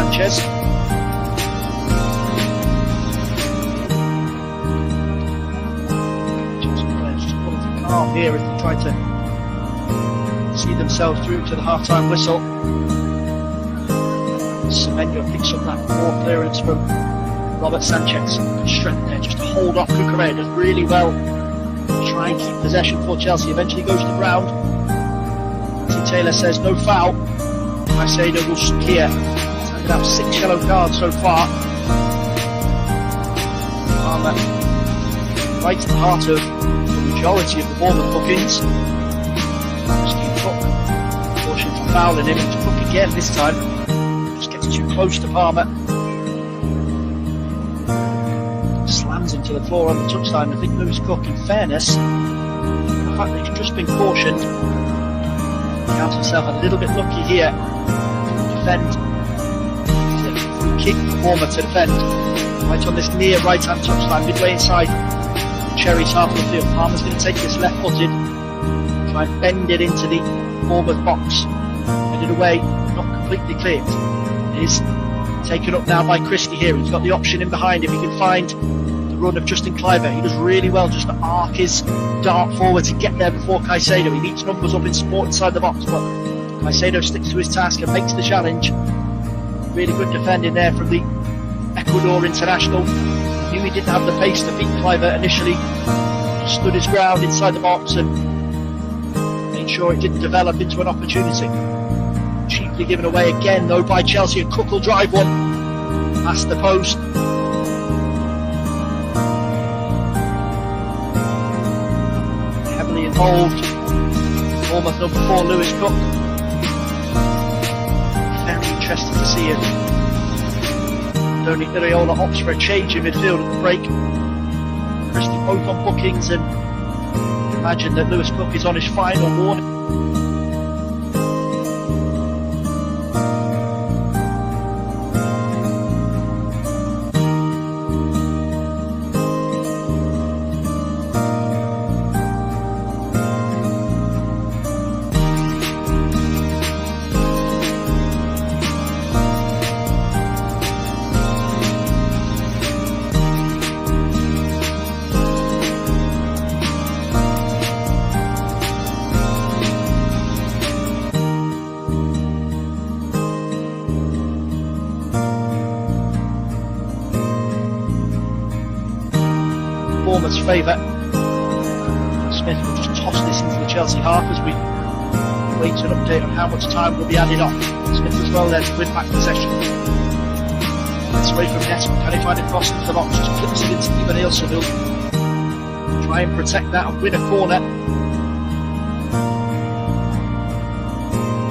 Sanchez. Chelsea players just pulling to calm here as they try to see themselves through to the half-time whistle. Semenyo picks up that poor clearance from Robert Sanchez. Good strength there just to hold off Cucurella. Does really well to try and keep possession for Chelsea. Eventually goes to the ground. Taylor says no foul. Caicedo will clear. He's handed out 6 yellow cards so far. Right at the heart of the majority of the Bournemouth bookings. Steve Cook fortunate for fouling him. It's Cook again this time. Just gets too close to Palmer. Slams him to the floor on the touchline. I think Lewis Cook, in fairness, the fact that he's just been cautioned, counts himself a little bit lucky here to defend. It's a free kick for Bournemouth to defend. Right on this near right-hand touchline, midway inside Cherries half of the field. Palmer's going to take this left-footed, try and bend it into the Bournemouth box. Headed away, not completely cleared. It is taken up now by Christie here. He's got the option in behind him. He can find the run of Justin Kluivert. He does really well just to arc his dart forward to get there before Caicedo. He needs numbers up in support inside the box, but Caicedo sticks to his task and makes the challenge. Really good defending there from the Ecuador international. He knew he didn't have the pace to beat Kluivert initially. Just stood his ground inside the box and made sure it didn't develop into an opportunity. Cheaply given away again though by Chelsea, and Cook will drive one past the post. Heavily involved, Bournemouth number 4 Lewis Cook. Very interested to see it. Tony Iriola opts for a change in midfield at the break. Christie both on bookings, and imagine that Lewis Cook is on his final warning. Bournemouth's favour. Smith will just toss this into the Chelsea half as we wait an update on how much time will be added on. Smith as well there to win back possession. Gets away from net, can he find it crossed into the box? Just clips it into Ivan Nielsen, who'll try and protect that and win a corner.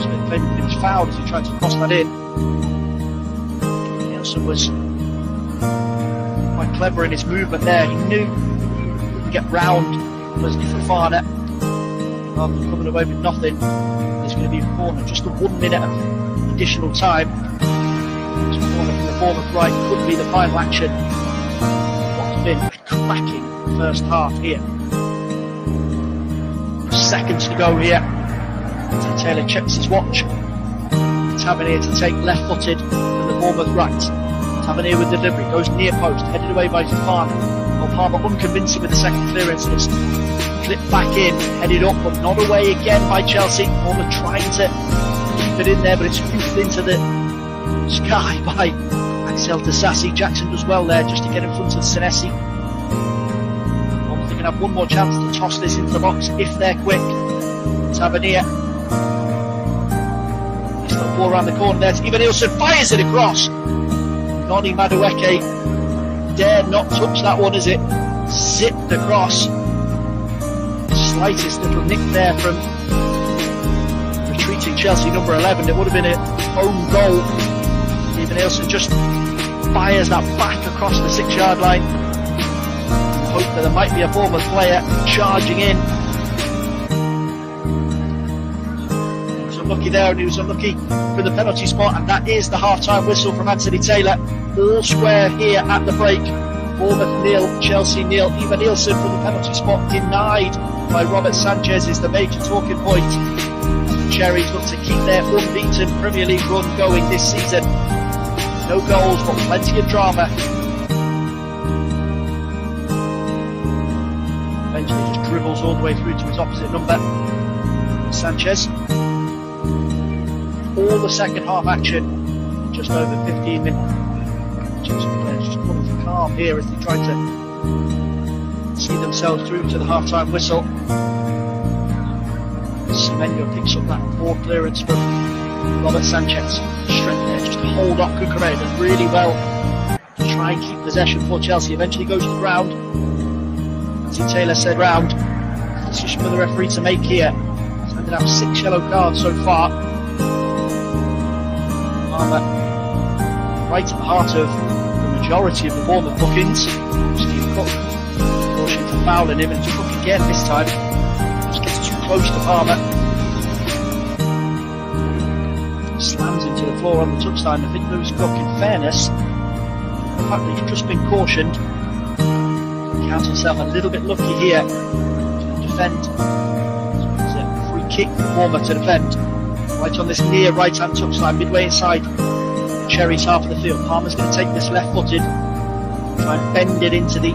Smith claimed he was fouled as he tried to cross that in. Nielsen was quite clever in his movement there. He knew he could get round Wesley Fofana rather than coming away with nothing. There's going to be a corner, just the 1 minute of additional time. This corner from the Bournemouth right could be the final action. What's been a cracking first half here. Seconds to go here. Taylor checks his watch. Tavernier to take left-footed from the Bournemouth right. Tavernier with delivery, goes near post, headed away by Fofana. Well, Palmer unconvincing with the second clearance, and it's clipped back in, headed up, but not away again by Chelsea. Palmer trying to keep it in there, but it's hoofed into the sky by Axel Disasi. Jackson does well there just to get in front of Senesi. They can have one more chance to toss this into the box if they're quick. Tavernier. He's got the ball around the corner there to Ivan Nielsen, fires it across. Noni Madueke dare not touch that one as it zipped across. Slightest little nick there from retreating Chelsea number 11. It would have been an own goal. Ivan Nielsen just fires that back across the 6-yard line. Hope that there might be a Bournemouth player charging in. He was unlucky there, and he was unlucky for the penalty spot, and that is the half-time whistle from Anthony Taylor. All square here at the break. Bournemouth 0, Chelsea 0. Ivan Nielsen from the penalty spot denied by Robert Sanchez is the major talking point. The Cherries look to keep their unbeaten Premier League run going this season. No goals, but plenty of drama. Eventually just dribbles all the way through to his opposite number, Sanchez. All the second half action, just over 15 minutes. Chelsea players just pulling for calm here as they try to see themselves through to the half-time whistle. Semenyo picks up that poor clearance from Robert Sanchez. Strength there just to hold off Cucurella. Does really well to try and keep possession for Chelsea. Eventually goes to the ground. As Taylor said, round. Decision for the referee to make here. He's handed out 6 yellow cards so far. Palmer right at the heart of the majority of the Bournemouth bookings. Steve Cook caution for fouling him, and Cook again this time just gets too close to Palmer. Slams into the floor on the touchline. I think Lewis Cook, in fairness, the fact that he's just been cautioned, counts himself a little bit lucky here to defend. It's a free kick for Bournemouth to defend. Right on this near right-hand touchline, midway inside Cherries half of the field. Palmer's going to take this left-footed, try and bend it into the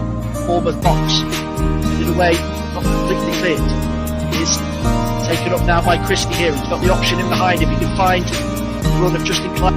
Bournemouth box. Bend it away, not completely cleared. It is taken up now by Christie here. He's got the option in behind if he can find the run of Justin Clark.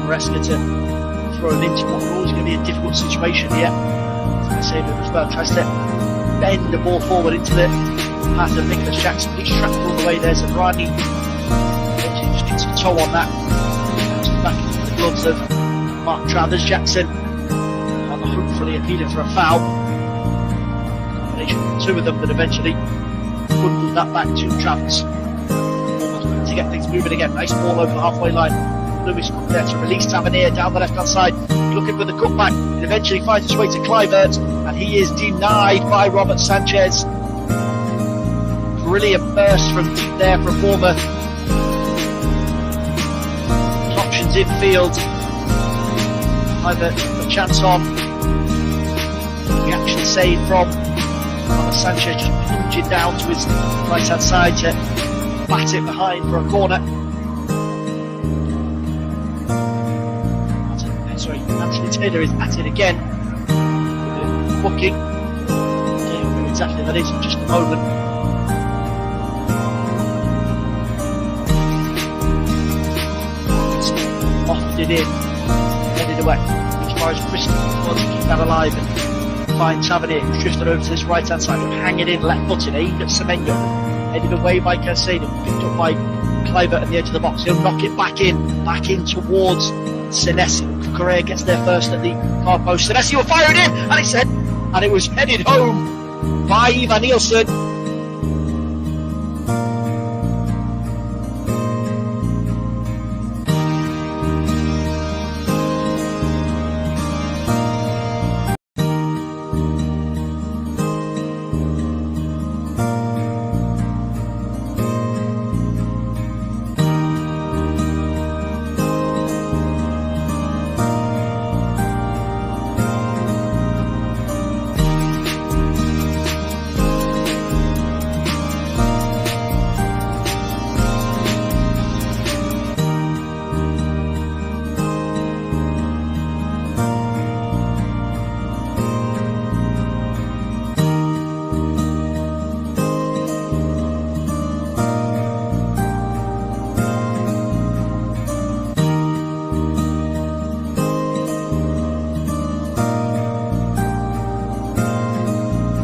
Maresca to throw him into what was always going to be a difficult situation here. Caicedo as well tries to bend the ball forward into the path of Nicholas Jackson. He's trapped all the way there, so Bradley just gets a toe on that. Bounces back into the gloves of Mark Travers. Jackson hopefully appealing for a foul. Combination of the two of them that eventually bundled that back to Travers. Almost to get things moving again. Nice ball over the halfway line. Lewis Cook there to release Tavernier down the left hand side, looking for the cutback. It eventually finds its way to Kluivert, and he is denied by Robert Sanchez. Brilliant burst from deep there from Bournemouth. Options in field. Kluivert took the chance on. Reaction save from Robert Sanchez, just plunging down to his right hand side to bat it behind for a corner. Anthony Taylor is at it again. Booking. Who exactly that is in just a moment. Offed it in. Headed away. As far as Christie wants to keep that alive and find Tavernier, who's drifted over to this right hand side. Hanging in left footed, aimed at Semenyo. Headed away by Caicedo. Picked up by Kluivert at the edge of the box. He'll knock it back in towards Senesi. Correa gets there first at the far post. Senesi will fire it in, and it was headed home by Ivan Nielsen.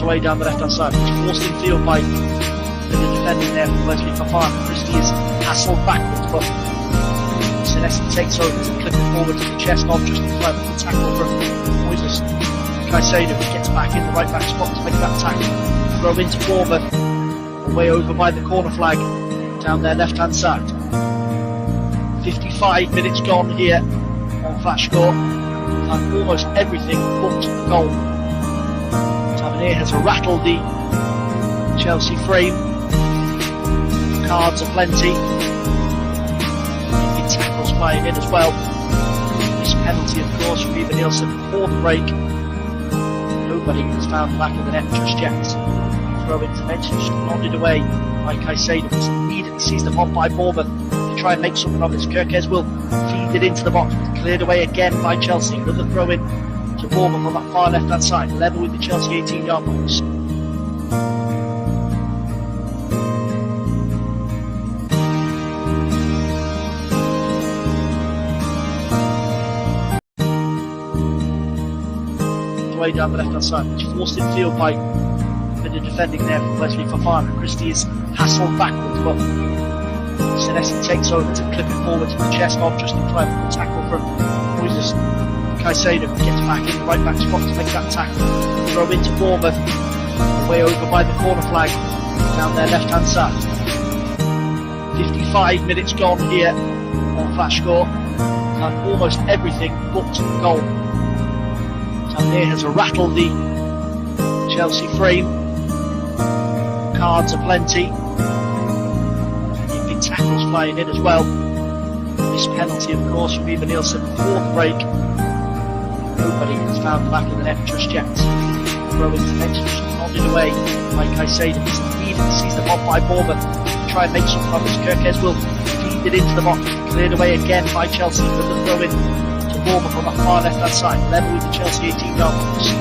Way down the left hand side, it's forced in field by the defending there from Wesley Fofana. Christie is hassled backwards, but Senesi takes over to clip it forward to the chest of just in front of the tackle from Moises Caicedo, who gets back in the right back spot to make that tackle. Throw into Bournemouth, away over by the corner flag down their left hand side. 55 minutes gone here on Flash Score, and almost everything but the goal. Tavernier has rattled the Chelsea frame. Cards are plenty. Big tackles flying in as well. This penalty, of course, from Ivan Nielsen before the break. Nobody has found the back of the net just yet. Throw intervention just nodded away by Caicedo. Immediately sees the ball by Bournemouth. They try and make something of it. Kirkes will feed it into the box, but cleared away again by Chelsea. Another throw in to Bournemouth on that far left hand side, level with the Chelsea 18-yard box. Way down the left hand side, it's forced in field by the defending there from Wesley Fofana. Christie is hassled backwards, but Senesi takes over to clip it forward to the chest of just in front of the tackle from Moises Caicedo, who gets back in the right back spot to make that tackle. Throw into Bournemouth, away over by the corner flag down their left hand side. 55 minutes gone here on Flash Score, and almost everything but the goal. Tavernier has rattled the Chelsea frame. Cards are plenty. Big tackles flying in as well. This penalty, of course, from Ivan Nielsen before the break. Nobody has found the back of the net just yet. Throw intervention just nodded away by Caicedo. Immediately sees the ball by Bournemouth. Try and make something of it. Kirkes will feed it into the box. Cleared away again by Chelsea. Another throw in to Bournemouth on that far left hand side, level with the Chelsea 18-yard box.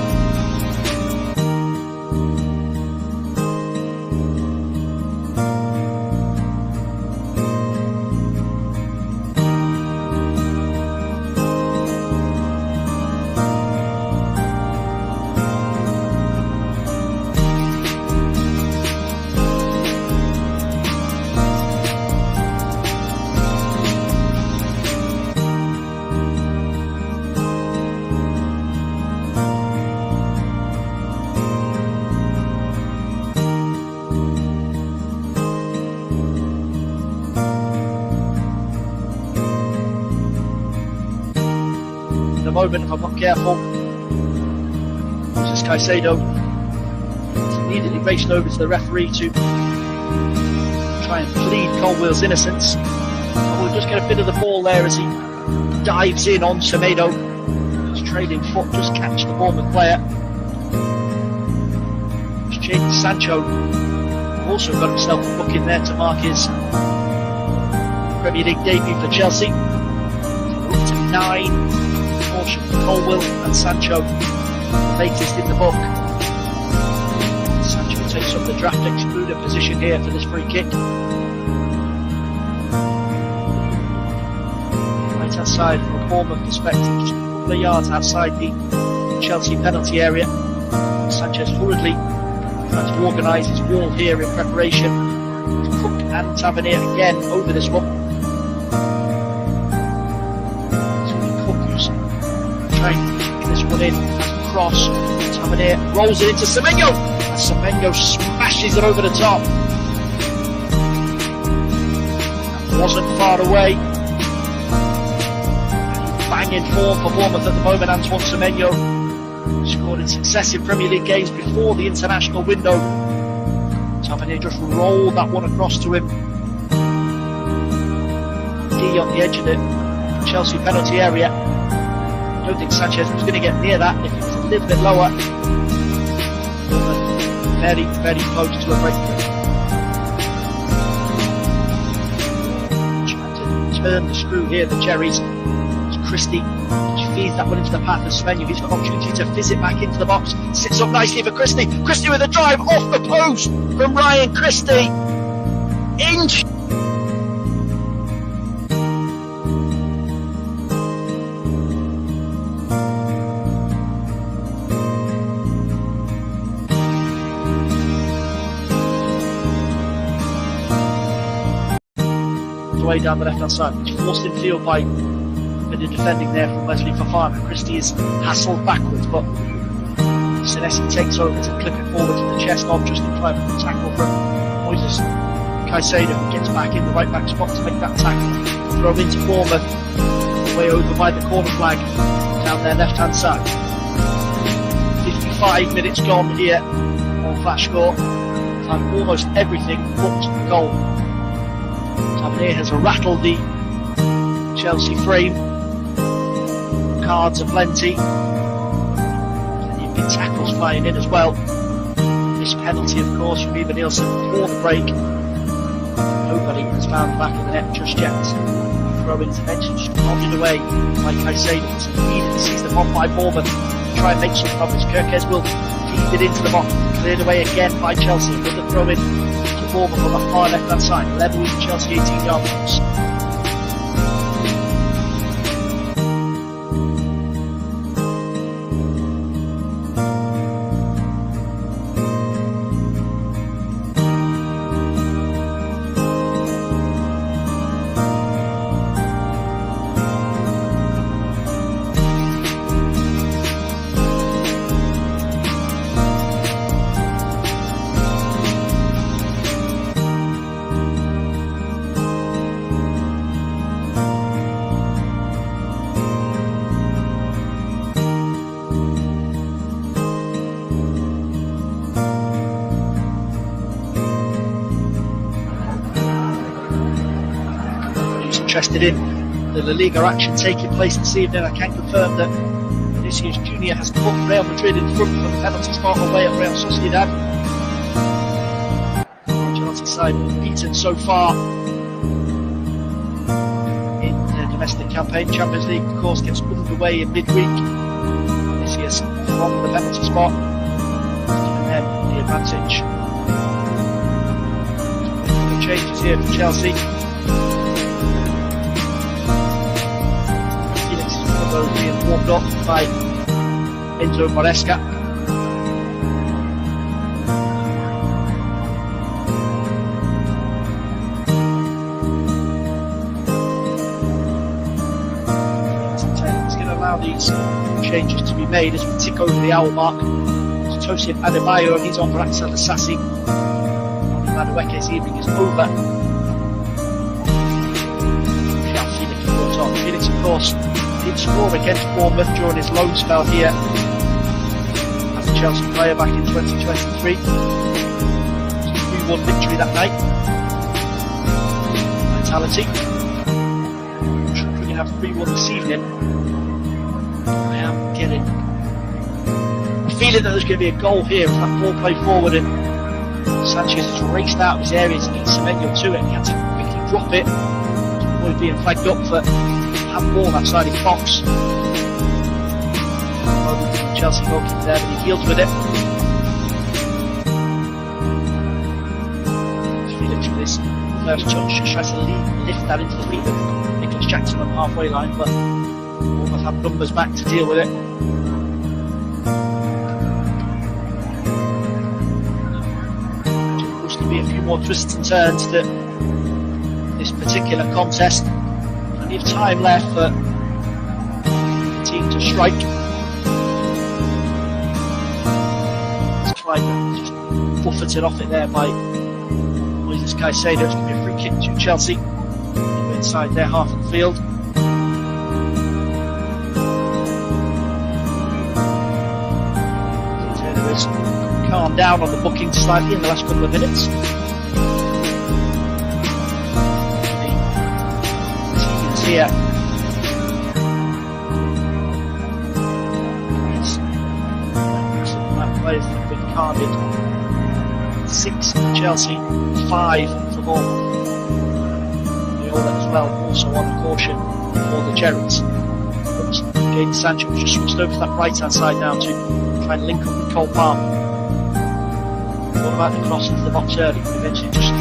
a moment if I'm not careful. This is Caicedo. He's immediately racing over to the referee to try and plead Colwell's innocence. And we'll just get a bit of the ball there as he dives in on Semedo. His trailing foot just catch the Bournemouth player. Jadon Sancho also got himself a book in there to mark his Premier League debut for Chelsea. Up to 9 portion for Colwell and Sancho, the latest in the book. Sancho takes up the draft excluder position here for this free kick. Right hand side from a Bournemouth perspective, just a couple of yards outside the Chelsea penalty area. Sanchez hurriedly trying to organise his wall here in preparation. Cook and Tavernier again over this one. Trying to kick this one in as a cross. Tavernier rolls it into Semenyo, and Semenyo smashes it over the top. That wasn't far away. Banging form for Bournemouth at the moment. Antoine Semenyo scored in successive Premier League games before the international window. Tavernier just rolled that one across to him. D on the edge of the Chelsea penalty area. I don't think Sanchez was going to get near that if it was a little bit lower. Very, very close to a breakthrough. Trying to turn the screw here, the Cherries. It's Christie. She feeds that one into the path of Semenyo. He's got an opportunity to fizz it back into the box. Sits up nicely for Christie. Christie with a drive off the post from Ryan Christie. Inch. Way down the left hand side, which forced in field by a bit of defending there from Wesley Fofana. Christie is hassled backwards, but Senesi takes over to clip it forward to the chest of just in time for the tackle from Moises Caicedo, who gets back in the right back spot to make that tackle. Throw into Bournemouth, way over by the corner flag down their left hand side. 55 minutes gone here on Flash Score. Time almost everything but the goal. Tavernier has rattled the Chelsea frame. Cards are plenty. And you've been tackles flying in as well. This penalty, of course, from Ivan Nielsen before the break. Nobody has found the back of the net just yet. Throw intervention just nodded away by Caicedo. Immediately sees the ball by Bournemouth to try and make something of this. Kirkes will feed it into the box. Cleared away again by Chelsea with the throw in. Bournemouth on the far left hand side, level with Chelsea 18-yard box. Interested in the La Liga action taking place this evening. I can confirm that Vinicius Junior has put Real Madrid in front from the penalty spot away at Real Sociedad. Ancelotti's side beaten so far in the domestic campaign. Champions League, of course, gets underway in midweek. Vinicius from the penalty spot, giving them the advantage. The changes here for Chelsea. Being warmed up by Enzo Maresca. It's going to allow these changes to be made as we tick over the hour mark. So Tosin Adebayo, and he's on for Axel Sassi. Madueke's evening is over. Felix, of course, did score against Bournemouth during his loan spell here as a Chelsea player back in 2023. It was a 3-1 victory that night. Mentality. Should we have 3-1 this evening? I am getting a feeling that there's going to be a goal here as that ball played forward and Sanchez has raced out of his area to get Semenyo to it and he had to quickly drop it to avoid being flagged up for handball outside his box. Chelsea goalkeeper there, but he deals with it. Felix with his first touch just tries to lift that into the feet of Nicholas Jackson on the halfway line, but Bournemouth have numbers back to deal with it. There's going to be a few more twists and turns to this particular contest. Plenty of time left for the team to strike. Just buffeted off it there by Moises Caicedo. It's going to be a free kick to Chelsea inside their half of the field. Caicedo has calmed down on the booking slightly in the last couple of minutes. The teams here players that have been carded. 6 for Chelsea, 5 for Bournemouth. Viola as well, also on a caution for the Cherries. Jadon Sancho just switched over to that right hand side now to try and link up with Cole Palmer. What about the cross into the box early? Eventually just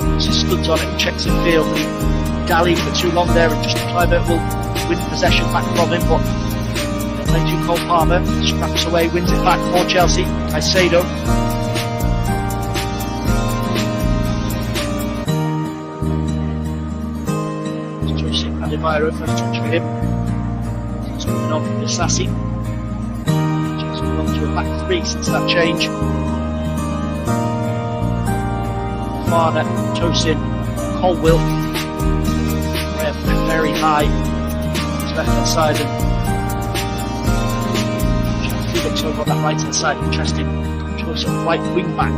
puts his studs on it and checks in field. He dallied for too long there and just Kluivert will win possession back from him, but play to Cole Palmer, scraps away, wins it back for Chelsea. Caicedo. Adebayo, first touch for him. It's coming on from Sassy. Chelsea have gone to a back 3 since that change. Fana, Tosin, Colwill. Very high. His left hand side and Felix over on that right hand side. Interesting choice of right wing back.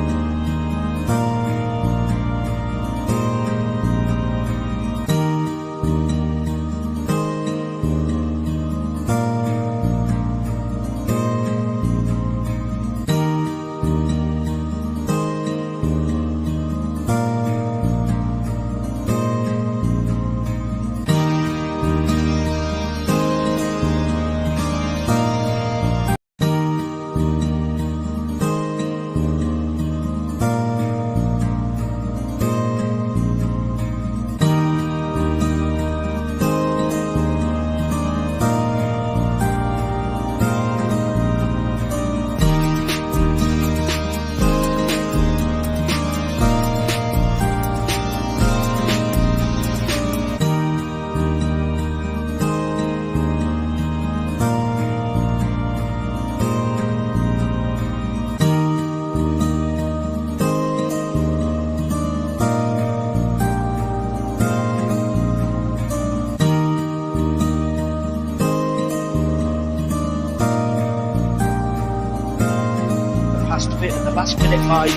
Last minute by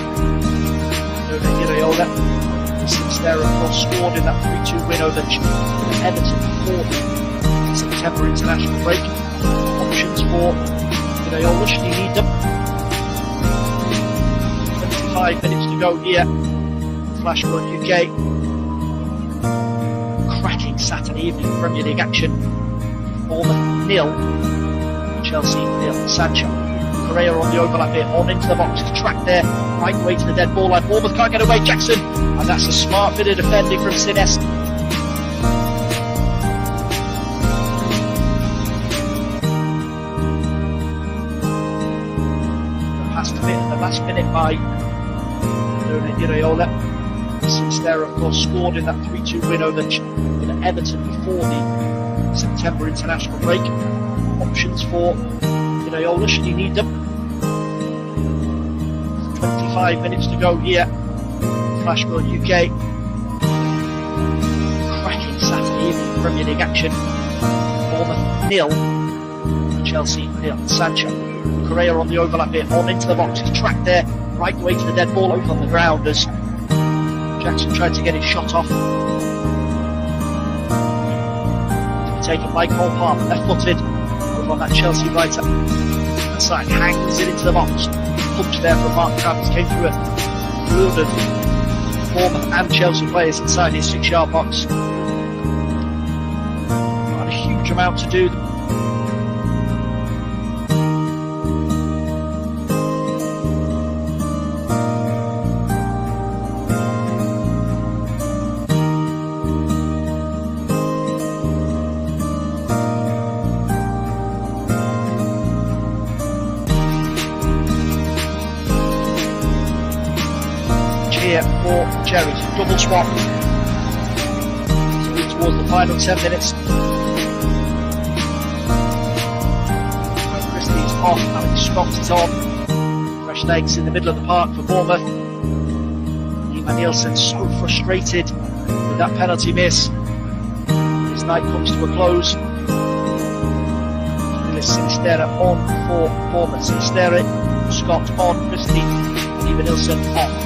Iraola. Since there, of course, scored in that 3-2 win over Everton before the September international break. Options for Iraola, should he need them. 25 minutes to go here. Flashpoint UK. Cracking Saturday evening Premier League action. Bournemouth 0, Chelsea 0. Sancho. Correa on the overlap here, on into the box, he's tracked there, right way to the dead ball line. Bournemouth can't get away, Jackson, and that's a smart bit of defending from Sines. Has to be in the last minute by Iraola. Since there, of course, scored in that 3-2 win over Everton before the September international break. Options for Iraola, should he need them. 25 minutes to go here. Flashpoint UK. Cracking Saturday evening Premier League action. Bournemouth 0, Chelsea 0. Sancho, Correa on the overlap here, on into the box. He's tracked there, right way to the dead ball, over on the ground as Jackson tried to get his shot off. Taken by Cole Palmer, left-footed, over on that Chelsea right hand side, hangs it into the box. Punch there from Mark Travis, came through a field of Bournemouth and Chelsea players inside his 6-yard box. Not a huge amount to do. Here for Cherries, double swap. So towards the final 10 minutes. Christie's off, Alex Scott is on. Fresh legs in the middle of the park for Bournemouth. Iman Nielsen so frustrated with that penalty miss. His night comes to a close. Sinisterra on for Bournemouth. Sinisterra, Scott on, Christie, and Iman Nielsen off.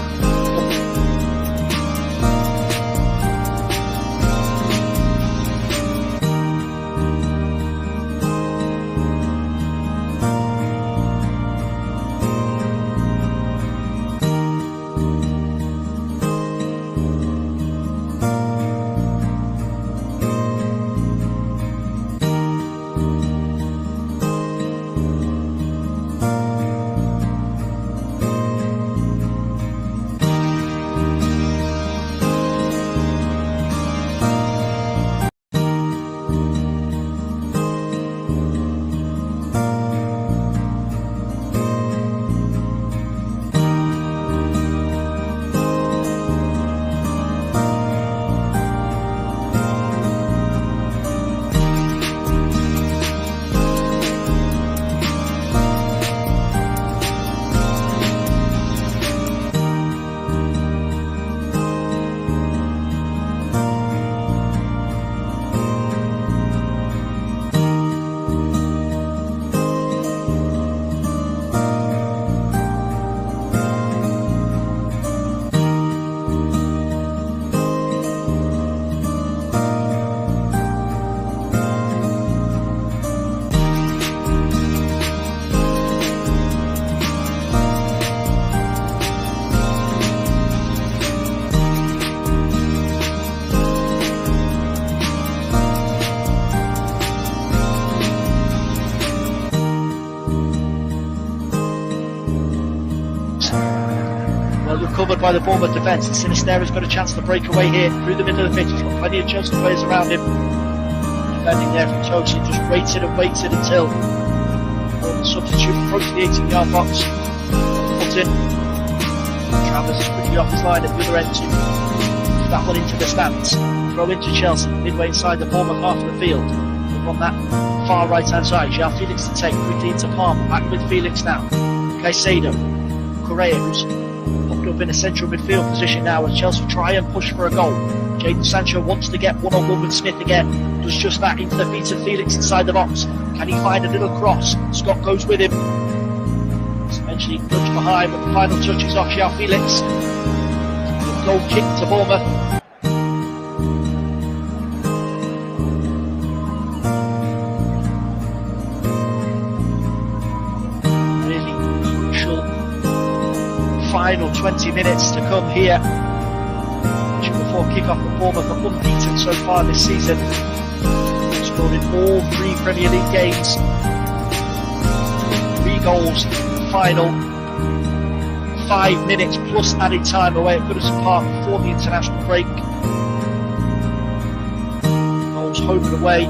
Covered by the Bournemouth defence, and Sinisterra's got a chance to break away here through the middle of the pitch. He's got plenty of Chelsea players around him. Defending there from Chelsea, just waited and waited until the substitute approached the 18-yard box. Put in. Travers is quickly off his line at the other end to push that one into the stands. Throw into Chelsea, midway inside the Bournemouth half of the field. Over on that far right-hand side, João Felix to take quickly into Palmer. Back with Felix now. Caicedo, Correa, who's up in a central midfield position now as Chelsea try and push for a goal. Jadon Sancho wants to get one-on-one with Smith again, does just that into the feet of Felix inside the box. Can he find a little cross? Scott goes with him. It's eventually nudged behind, but the final touch is off João Felix. Goal kick to Bournemouth. Final 20 minutes to come here. Before kick-off for Bournemouth are unbeaten so far this season. Scored in all 3 Premier League games. 3 goals in the final 5 minutes plus added time away at Goodison Park before the international break. Goals home and away.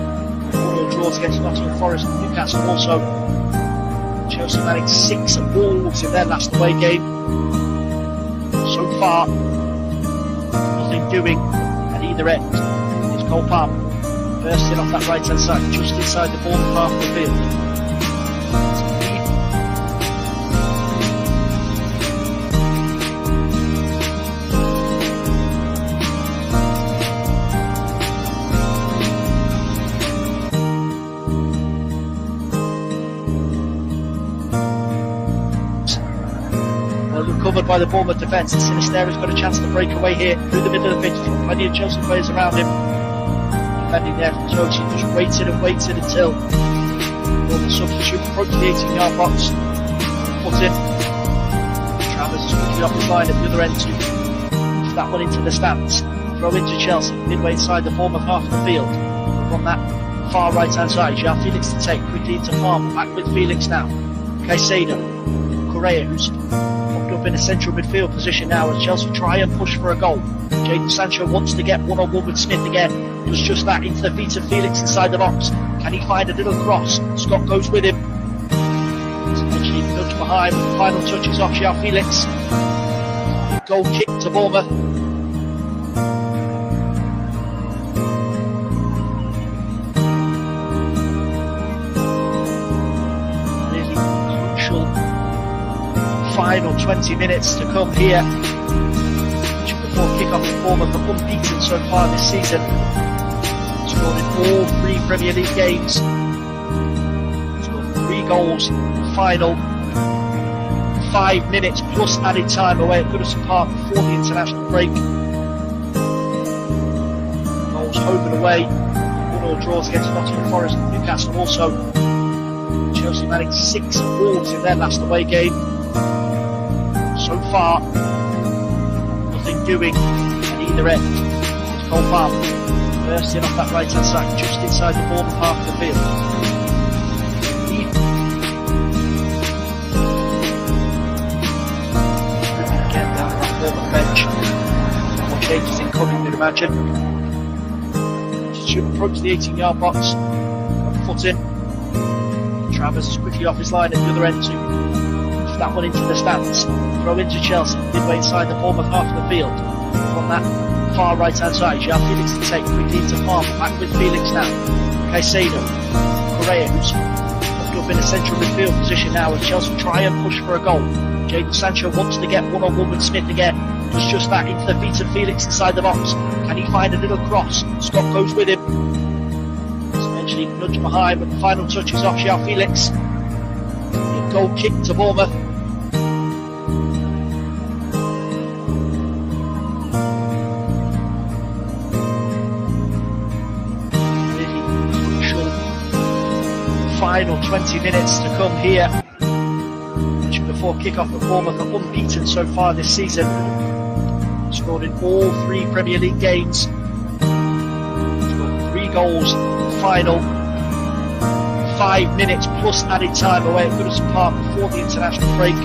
4-0 draws against Nottingham Forest and Newcastle also. Chelsea managed 6 Wolves in their last away game. So far, nothing doing at either end. It's Cole Palmer bursting off that right hand side, just inside the Bournemouth half of the field. good covered by the Bournemouth defence. Sinisterra's got a chance to break away here through the middle of the pitch. Plenty of Chelsea players around him. Defending there from Chelsea, just waited and waited until the substitute approached the 18-yard box. Put in. Travers is quickly off his line at the other end to push that one into the stands. Throw into Chelsea, midway inside the Bournemouth half of the field. From that far right hand side, João Felix to take, quickly into Farmer, back with Felix now. Caicedo, Correa, who's popped up in a central midfield position now as Chelsea try and push for a goal. Jadon Sancho wants to get one-on-one with Smith again, does just that into the feet of Felix inside the box. Can he find a little cross? Scott goes with him. It's eventually nudged behind, but the final touch is off João Felix. Goal kick to Bournemouth. Final 20 minutes to come here before kick-off at Bournemouth. Are unbeaten so far this season, scored in all 3 Premier League games, scored 3 goals in the final 5 minutes plus added time away at Goodison Park before the international break. Goals home and away, 1-1 draws against Nottingham Forest and Newcastle. Also Chelsea managed 6 awards in their last away game. So far, nothing doing at either end. It's Cole Palmer bursting off that right hand side, just inside the Bournemouth half of the field. Again down that Bournemouth bench. More changes incoming, you'd imagine. Should approach the 18-yard box. Foot in. Travers is quickly off his line at the other end to that one into the stands. Throw into Chelsea, midway inside the Bournemouth half of the field. From that far right hand side, João Felix to take, quickly into Farmer, back with Felix now. Caicedo, Correa, who's popped up in a central midfield position now as Chelsea try and push for a goal. Jadon Sancho wants to get one-on-one with Smith again, does just that into the feet of Felix inside the box. Can he find a little cross? Scott goes with him. It's eventually nudged behind, but the final touch is off João Felix. A goal kick to Bournemouth. Final 20 minutes to come here before kick-off at Bournemouth. Are unbeaten so far this season, scored in all 3 Premier League games, scored 3 goals in the final 5 minutes plus added time away at Goodison Park before the international break.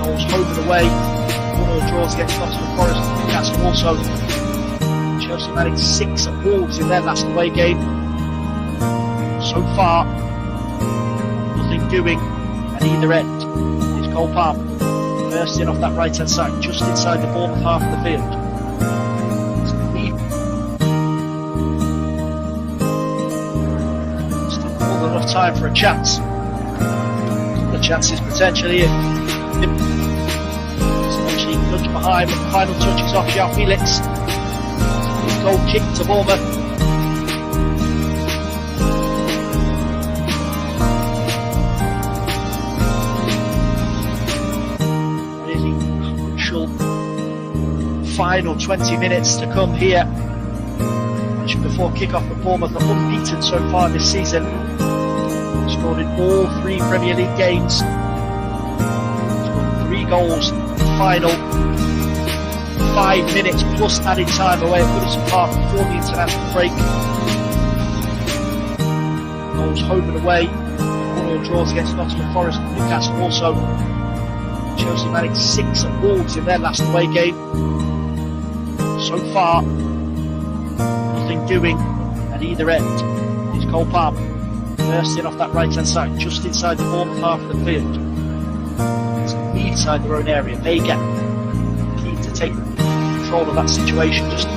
Goals home and away, 1-1 draws against Nottingham Forest and Newcastle. Also Chelsea managed 6 awards in their last away game. So far, nothing doing at either end. It's Cole Palmer bursting off that right hand side, just inside the Bournemouth half of the field. Still more than enough time for a chance. A couple of chances potentially. It's eventually nudged behind, but the final touch is off João Felix. Goal kick to Bournemouth. Final 20 minutes to come here before kick-off at Bournemouth. Are unbeaten so far this season, scored in all 3 Premier League games, scored 3 goals in the final 5 minutes plus added time away at Goodison Park before the international break. Goals home and away, 1-1 draws against Nottingham Forest and Newcastle. Also Chelsea managed 6 awards in their last away game. So far, nothing doing at either end. It's Cole Palmer bursting off that right hand side, just inside the Bournemouth half of the field. It's inside their own area. Vega keen to take control of that situation, just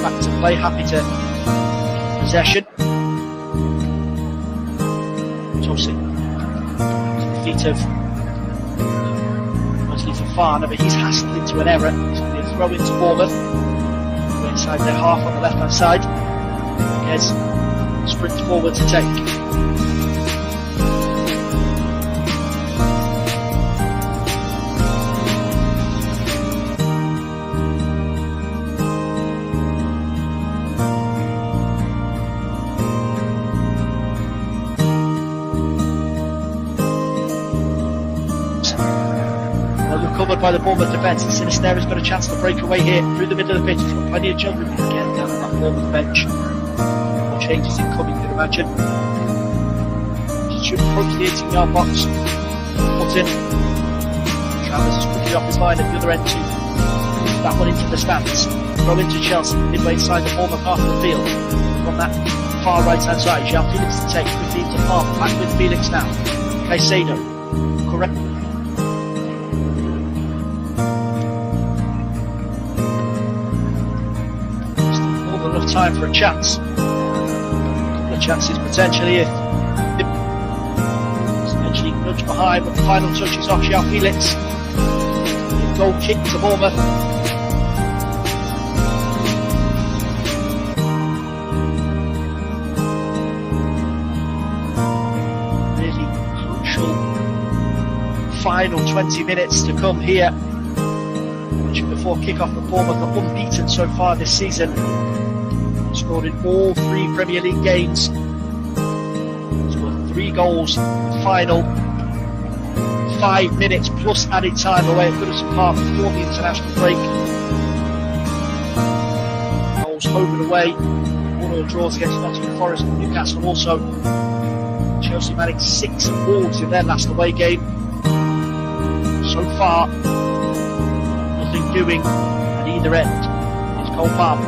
back to play, happy to possession. Tossing to the feet of mostly Fofana, but he's hassled into an error. It's going to be a throw into Bournemouth. We're inside their half on the left hand side. Gez sprints forward to take. followed by the Bournemouth defence. Sinisterra's got a chance to break away here through the middle of the pitch. He's got plenty of children again down on that Bournemouth bench. More changes incoming, you can imagine. Should approach the 18-yard box. Put in. Travers is quickly off his line at the other end to that one into the stands. Throw into Chelsea, midway inside the Bournemouth half of the field. On that far right hand side, João Felix to take quickly into half. Back with Felix now. Caicedo. Correct. More than enough time for a chance. A couple of chances potentially if eventually nudge behind, but the final touch is off João Felix. Goal kick to Bournemouth. Really crucial final 20 minutes to come here. Before kick-off at Bournemouth are unbeaten so far this season. Scored in all 3 Premier League games. Scored 3 goals in the final 5 minutes plus added time away at Goodison Park before the international break. Goals home and away. 1-1 draws against Nottingham Forest and Newcastle also. Chelsea managed 6 of Wolves in their last away game. So far, nothing doing at either end. It's Cole Palmer.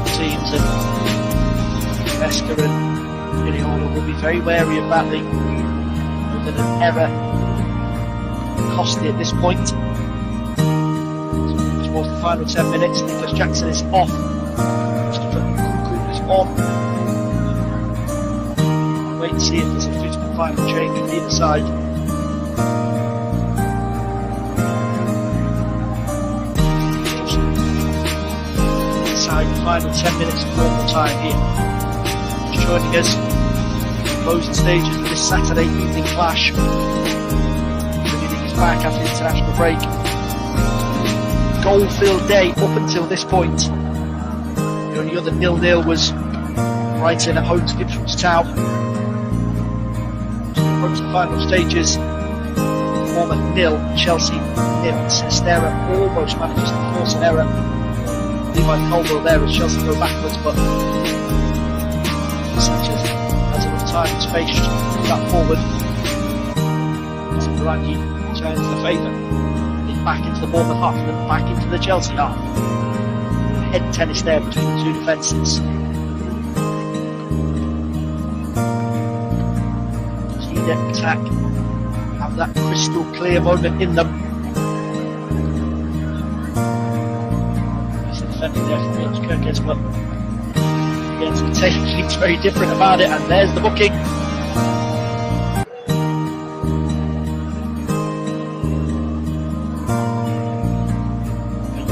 Teams and Wesker and Iraola will be very wary of that. They know that an error costly at this point. Towards the final 10 minutes, Nicholas Jackson is off. Christopher Nkunku is on. Wait and see if there's a physical final change on either side. Inside the final 10 minutes of normal time here. Just joining us, the closing stages of this Saturday evening clash. Premier League is back after the international break. Goal-filled day up until this point. The only other 0-0 was Brighton at home to Ipswich Town. Approach the final stages. Bournemouth 0, Chelsea 0. Sinisterra almost manages to force an error. Levi Colwill there as Chelsea go backwards, but Sanchez has enough time and space just to move that forward. So Barangi turns the favour. Back into the Bournemouth half and then back into the Chelsea half. Head tennis there between the two defences. Either attack have that crystal clear moment in them. There's a defending there from James Kirkes, but against the team, it's very different about it, and there's the booking.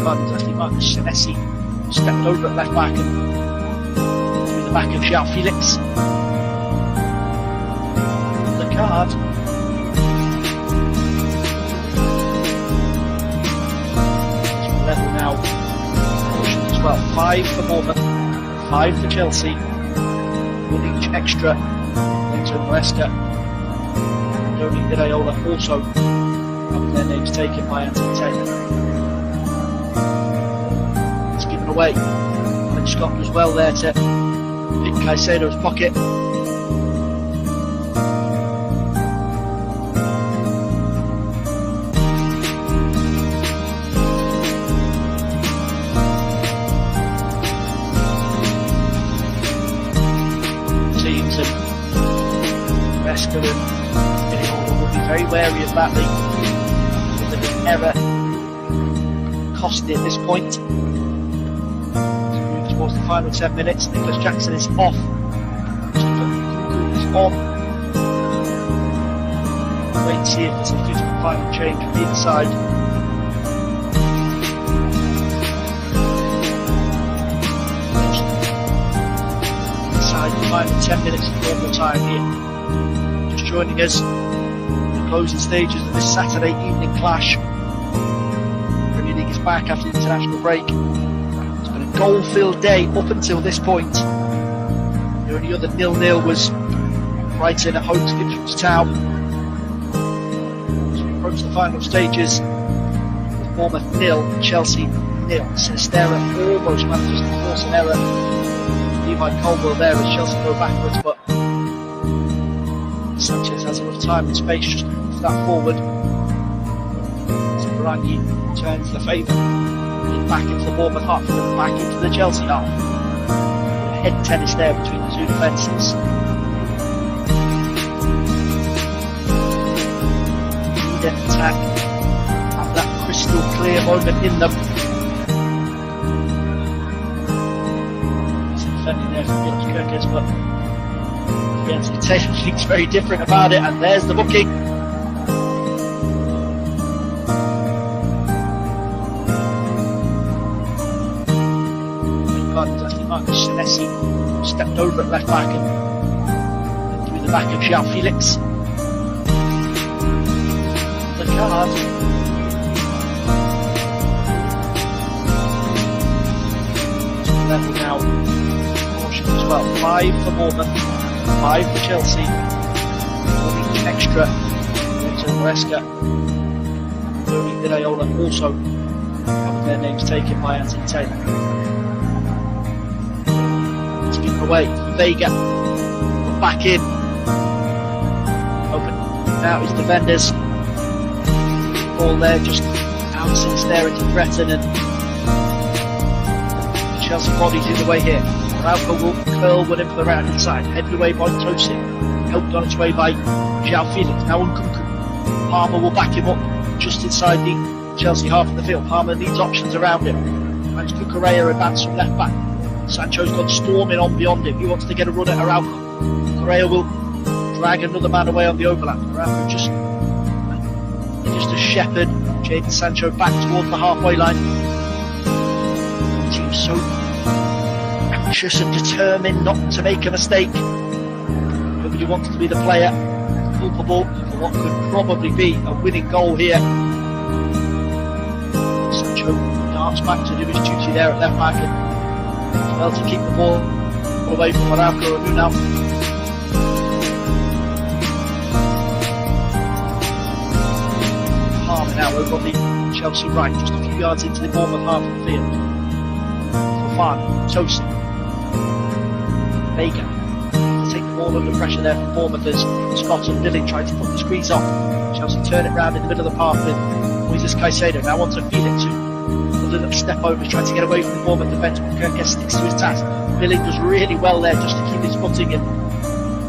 I think Marcus Senesi stepped over at left back and through the back of João Felix. The card. Level now. Caution as well. 5 for Bournemouth, 5 for Chelsea. 1 each extra. Into Maresca. Doni Iraola also having their names taken by Anthony Taylor. Away. And Scott was well there to pick Caicedo's pocket. Teams and Wesker and Iraola will be very wary of that. With an error costly at this point. Towards the final 10 minutes, Nicholas Jackson is off. Christopher Nkunku is on. Wait and see if there's a physical final change on either side. Inside the final 10 minutes of normal time here. Just joining us, the closing stages of this Saturday evening clash. Premier League is back after the international break. Goal-filled day up until this point. The only other 0-0 was Brighton at home to Ipswich Town. As we approach the final stages, with Bournemouth 0, Chelsea 0. Sinisterra almost manages to force an error. Levi Colwell there as Chelsea go backwards, but Sanchez has enough time and space just to move that forward. So Barangi turns the favour. Back into the Bournemouth half and then back into the Chelsea half. Head tennis there between the two defences. In-depth attack. Have that crystal clear moment in them. It's defending there from Felix Kirkes, but against the technique's very different about it, and there's the booking. Marcus Senesi stepped over at left back and through the back of João Felix. The card. Level now. Caution as well. 5 for Bournemouth, 5 for Chelsea. 1 each extra. Into Maresca. Tony Iraola also have their names taken by Anthony Taylor. Away, Vega back in. Open out his defenders. Ball there, just outsits there into Breton, and Chelsea bodies in the way here. Araujo will curl one in for the round inside, headed away by Tosin, helped on its way by João Felix. Now Nkunku. Palmer will back him up just inside the Chelsea half of the field. Palmer needs options around him. Managed to Correa advance from left back. Sancho's gone storming on beyond him. He wants to get a run at Araujo. Correa will drag another man away on the overlap. Araujo just a shepherd. Jadon Sancho back towards the halfway line. The team's so anxious and determined not to make a mistake. Nobody wants to be the player culpable for what could probably be a winning goal here. Sancho darts back to do his duty there at left back, and well to keep the ball away from Araujo and Unal. Palmer now over on the Chelsea right, just a few yards into the Bournemouth half of the field. Fofana, Tosin, Vega to take the ball under pressure there from Bournemouth as Scott and Billing try to put the squeeze on. Chelsea turn it round in the middle of the park with Moises Caicedo. Now on to Felix, who little step over, trying to get away from the Bournemouth defence, but Kirkes sticks to his task. Billing does really well there just to keep his footing and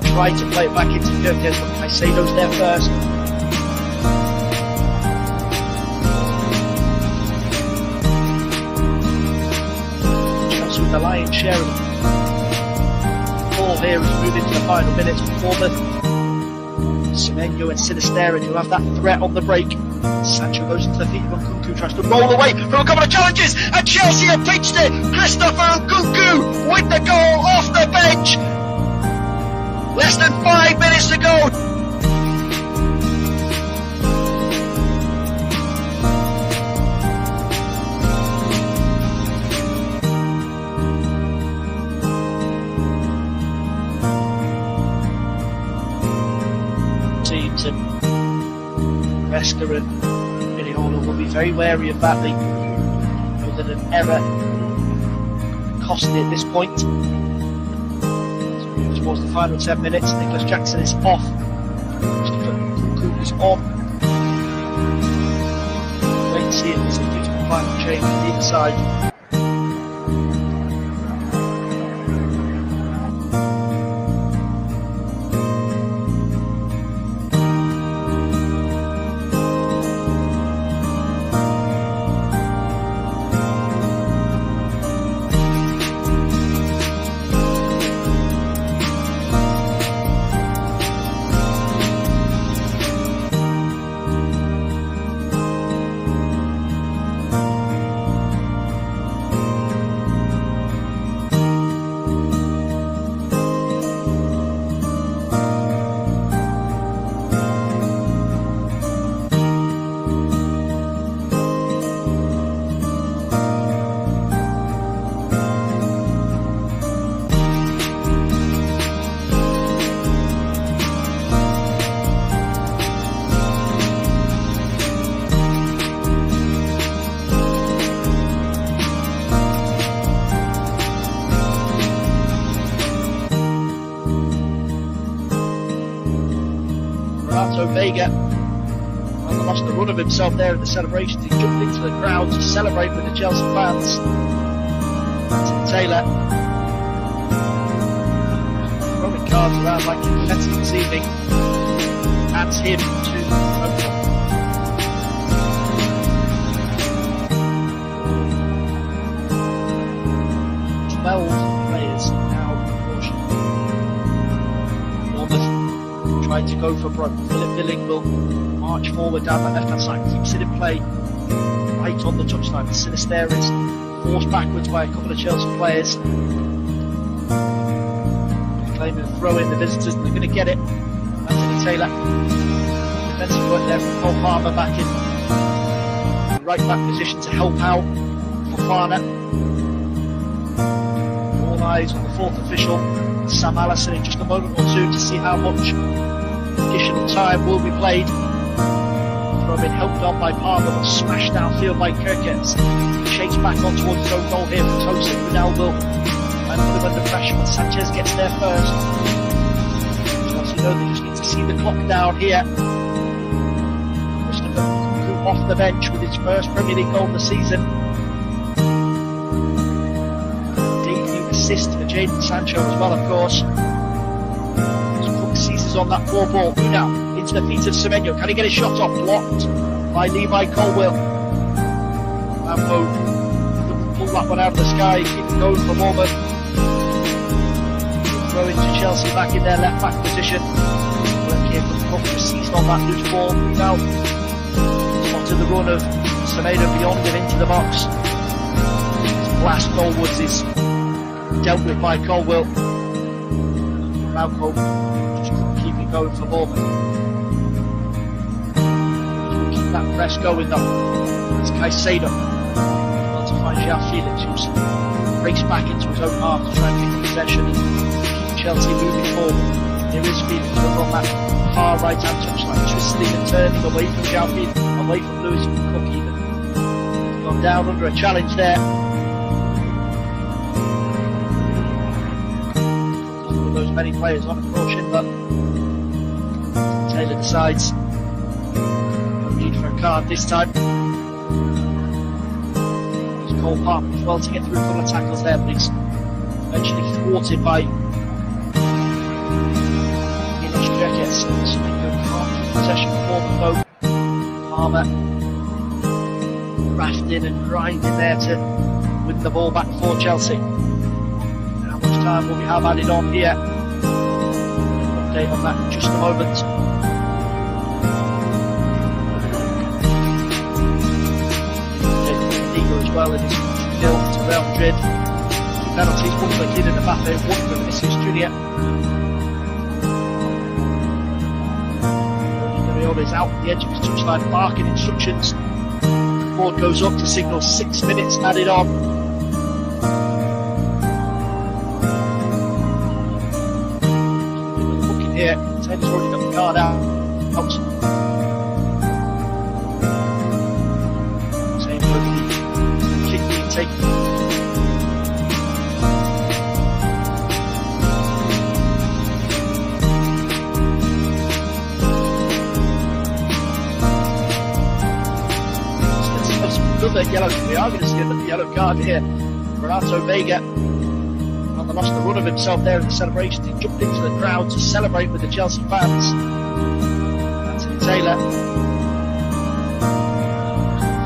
try to play it back into Kirkes, but Caicedo's there first. Chelsea with the lion's share of the ball here as we move into the final minutes for Bournemouth. Semenyo and Sinisterra who have that threat on the break. Sancho goes into the feet of Nkunku, tries to roll away from a couple of challenges, and Chelsea have pitched it. Christopher Nkunku with the goal off the bench. Less than 5 minutes to go. Teams and Maresca and Iraola will be very wary of that. They know that an error costly at this point. So we move towards the final 10 minutes. Nicholas Jackson is off. Christopher Nkunku is on. Wait and see if there's a beautiful final change on the inside. Renato Vega. Well, lost the run of himself there in the celebrations. He jumped into the crowd to celebrate with the Chelsea fans. Taylor throwing cards around like confetti this evening. Adds him to 12 players now in Bournemouth trying to go for broke. Philip Billing will march forward down the left hand side, keeps it in play right on the touchline. The Sinister is forced backwards by a couple of Chelsea players. Claiming to throw in the visitors, and they're going to get it. Anthony Taylor, defensive work there from Cole Palmer back in right back position to help out Fofana. All eyes on the fourth official, Sam Allison, in just a moment or two to see how much additional time will be played. Throw been helped on by Palmer, but smashed downfield by Kirkens. Shakes back on towards his own goal here from Tosin. Brunel will put him under pressure, but Sanchez gets there first. Chelsea know they just need to see the clock down here. Christopher Nkunku off the bench with his first Premier League goal of the season. Debut assist for Jadon Sancho as well, of course. Cook seizes on that poor ball. Brunel into the feet of Semenyo. Can he get his shot off? Blocked by Levi Colwill. Lampo pull that one out of the sky, keep it going for Bournemouth. Throw into Chelsea back in their left back position. Work here from Cook, just seized on that loose ball. Now spotted the run of Semedo beyond and into the box. His blast goalwards is dealt with by Colwill. Malcolm just couldn't keep it going for Bournemouth. Keep that press going though. It's Caicedo. Well to find João Felix, who's raced back into his own half to try and pick up possession and keep Chelsea moving forward. There is Felix over on that far right hand touchline, twisting and turning away from João Felix, away from Lewis and Cook even. He's gone down under a challenge there. Those many players on a caution, but Taylor decides no need for a card this time. It's Cole Palmer as well to get through a couple of tackles there, but he's eventually thwarted by Milos Kerkez. So Semenyo can't keep possession for the though. Palmer rafting and grinding there to win the ball back for Chelsea. How much time will we have added on here? Update on that in just a moment. Liga as well, it is 0 to Real Madrid. Two penalties, one for Kylian Mbappe, one for Vinicius Junior. Guardiola is out at the edge of his touchline, barking instructions. The board goes up to signal 6 minutes added on. Here, Taylor's already got the card out. Same for the kick being taken. Another yellow. We are going to see another yellow card here. Renato Vega. Lost the run of himself there in the celebrations. He jumped into the crowd to celebrate with the Chelsea fans. Anthony Taylor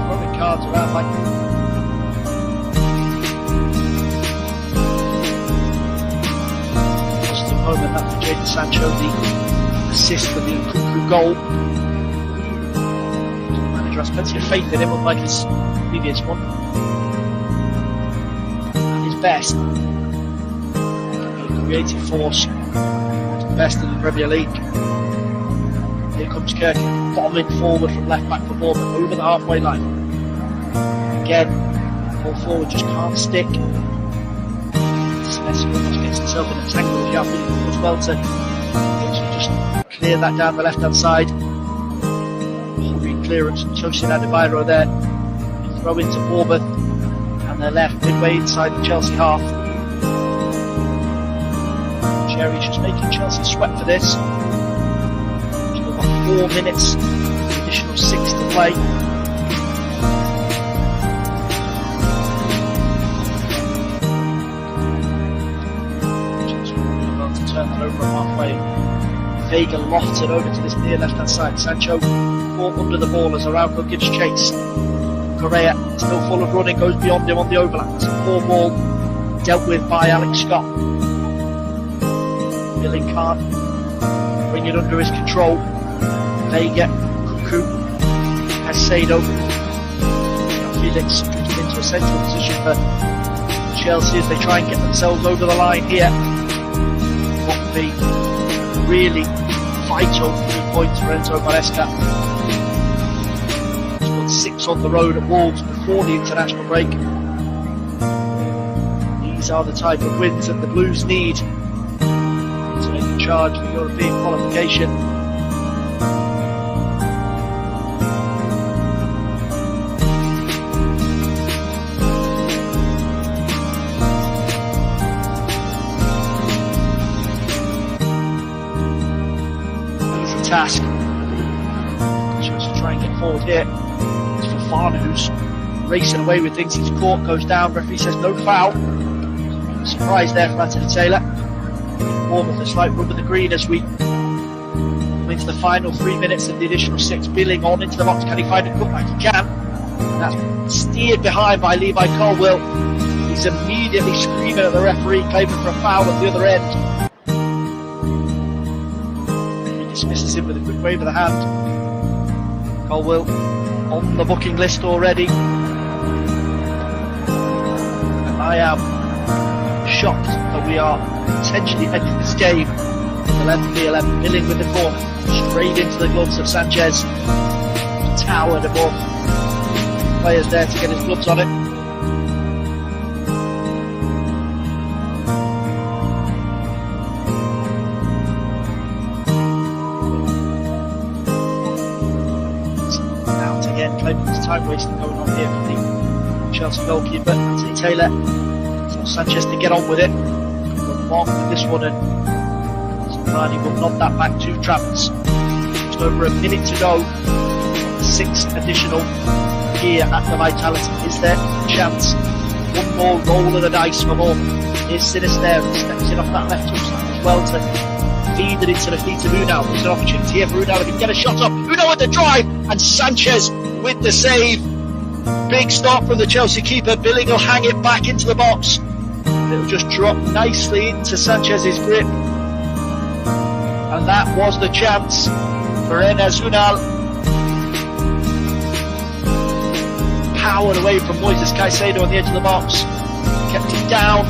throwing cards around like just a moment after Jadon Sancho the assist for the Nkunku goal. The manager has plenty of faith in him, unlike his previous one. At his best, creative force, best in the Premier League. Here comes Kirk, bombing forward from left back for Bournemouth, over the halfway line. Again, ball forward just can't stick. Smith gets himself in a tangle with João Felix as well to just clear that down the left hand side. Hurrying clearance from Tosin Adebayo there. Throw into Bournemouth and they're left midway inside the Chelsea half. Cherries just making Chelsea sweat for this. Still got 4 minutes, additional 6 to play. About to turn that over halfway. Vega lofted over to this near left hand side. Sancho caught under the ball as Araujo gives chase. Correa, still full of running, goes beyond him on the overlap. It's a poor ball dealt with by Alex Scott. Billy can't bring it under his control. Vega, Cuckoo, Caicedo, Felix drifts into a central position for Chelsea as they try and get themselves over the line here. What would be really vital 3 points for Enzo Maresca. He's got 6 on the road at Wolves before the international break. These are the type of wins that the Blues need to make a charge for European qualification. Task. Chelsea try and get forward here. It's Fofana who's racing away with things. He's caught, goes down. Referee says no foul. Surprise there from Anthony Taylor. Bournemouth a slight rub of the green as we come into the final 3 minutes of the additional 6. Billing on into the box. Can he find a cutback? He can. And that's steered behind by Levi Colwill. He's immediately screaming at the referee, claiming for a foul at the other end. Dismisses him with a quick wave of the hand. Colwill on the booking list already. And I am shocked that we are potentially ending this game 11v11. Billing with the corner, straight into the gloves of Sanchez. Towered above players there to get his gloves on it. There's time wasting going on here for the Chelsea goalkeeper Anthony Taylor. So Sanchez to get on with it. Got marked with this one, and Somani will nod that back to Travers. Just over a minute to go. 6 additional here at the Vitality. Is there a chance? One more roll of the dice for Bournemouth. Here's Sinister, steps in off that left touchline as well to feed it into the feet of Unal. There's an opportunity here for Unal to get a shot up. Unal with the drive, and Sanchez with the save. Big stop from the Chelsea keeper. Billing will hang it back into the box. It'll just drop nicely into Sanchez's grip. And that was the chance for Enes Unal. Powered away from Moises Caicedo on the edge of the box. Kept it down.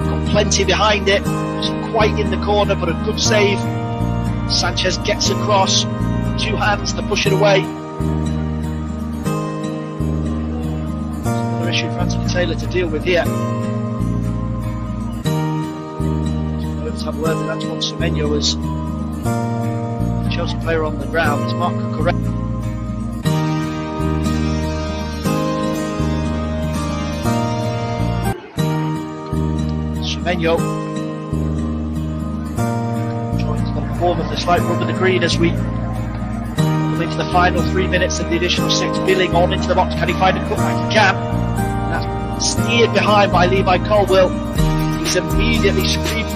Got plenty behind it. Wasn't quite in the corner, but a good save. Sanchez gets across. 2 hands to push it away. Another issue for Anthony Taylor to deal with here. Let's have a word with Antoine Semenyo as the Chelsea player on the ground. It's Marco Correa. Semenyo joins the Bournemouth a slight rub of the green as we into the final 3 minutes of the additional 6. Billing on into the box. Can he find a cutback? He can. That's steered behind by Levi Colwill. He's immediately screamed